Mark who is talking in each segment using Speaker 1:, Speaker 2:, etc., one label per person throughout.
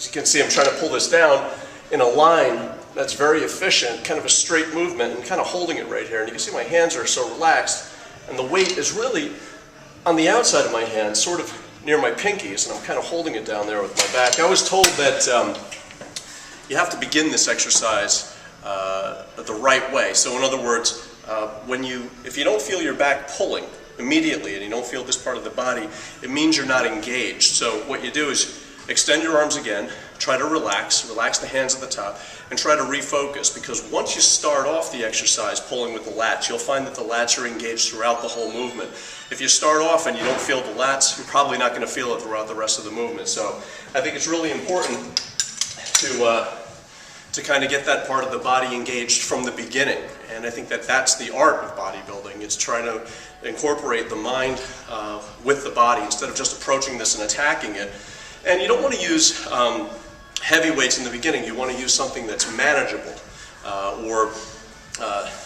Speaker 1: you can see, I'm trying to pull this down in a line that's very efficient, kind of a straight movement, and kind of holding it right here. And you can see my hands are so relaxed, and the weight is really on the outside of my hand, sort of near my pinkies, and I'm kind of holding it down there with my back. I was told that you have to begin this exercise the right way. So in other words, if you don't feel your back pulling immediately and you don't feel this part of the body, it means you're not engaged. So what you do is extend your arms again, try to relax the hands at the top, and try to refocus, because once you start off the exercise pulling with the lats, you'll find that the lats are engaged throughout the whole movement. If you start off and you don't feel the lats, you're probably not going to feel it throughout the rest of the movement. So I think it's really important to kind of get that part of the body engaged from the beginning. And I think that that's the art of bodybuilding. It's trying to incorporate the mind with the body instead of just approaching this and attacking it. And you don't want to use heavy weights in the beginning. You want to use something that's manageable, or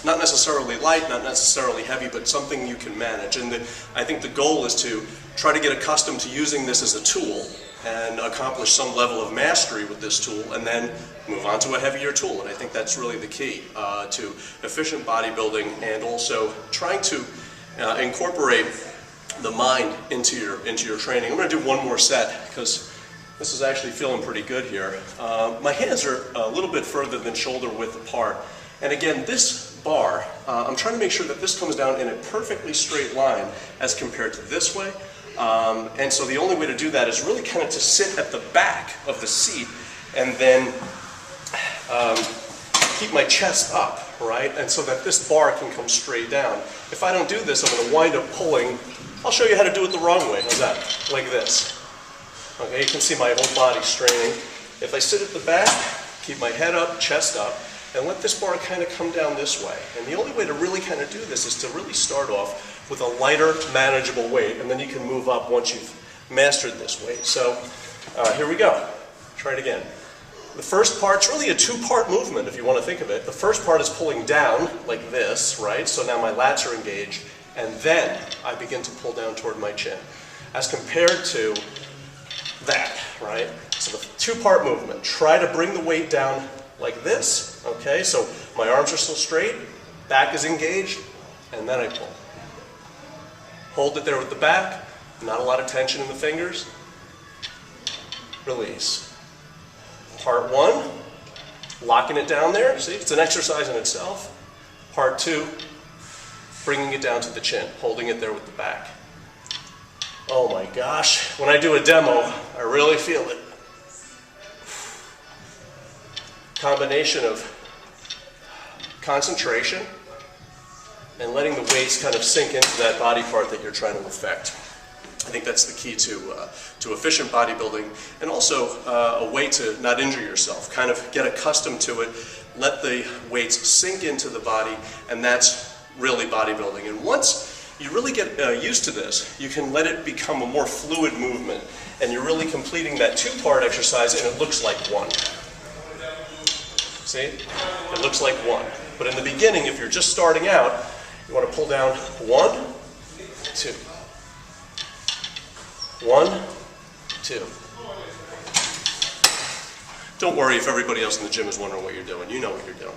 Speaker 1: not necessarily light, not necessarily heavy, but something you can manage. And I think the goal is to try to get accustomed to using this as a tool and accomplish some level of mastery with this tool, and then move on to a heavier tool. And I think that's really the key to efficient bodybuilding, and also trying to incorporate the mind into your training. I'm going to do one more set because this is actually feeling pretty good here. My hands are a little bit further than shoulder width apart, and again, this bar, I'm trying to make sure that this comes down in a perfectly straight line as compared to this way. And so the only way to do that is really kind of to sit at the back of the seat and then keep my chest up, right? And so that this bar can come straight down. If I don't do this, I'm going to wind up pulling. I'll show you how to do it the wrong way. How's that? Like this. Okay, you can see my whole body straining. If I sit at the back, keep my head up, chest up, and let this bar kind of come down this way. And the only way to really kind of do this is to really start off with a lighter, manageable weight, and then you can move up once you've mastered this weight. So here we go. Try it again. The first part's really a two-part movement, if you want to think of it. The first part is pulling down like this, right? So now my lats are engaged, and then I begin to pull down toward my chin, as compared to that, right? So the two-part movement. Try to bring the weight down like this, okay? So my arms are still straight, back is engaged, and then I pull. Hold it there with the back, not a lot of tension in the fingers. Release. Part one, locking it down there. See, it's an exercise in itself. Part two, bringing it down to the chin, holding it there with the back. Oh my gosh, when I do a demo, I really feel it. Combination of concentration and letting the weights kind of sink into that body part that you're trying to affect. I think that's the key to efficient bodybuilding, and also a way to not injure yourself. Kind of get accustomed to it, let the weights sink into the body, and that's really bodybuilding. And once you really get used to this, you can let it become a more fluid movement, and you're really completing that two-part exercise, and it looks like one. See? It looks like one. But in the beginning, if you're just starting out, you want to pull down 1, 2. 1, 2. Don't worry if everybody else in the gym is wondering what you're doing. You know what you're doing.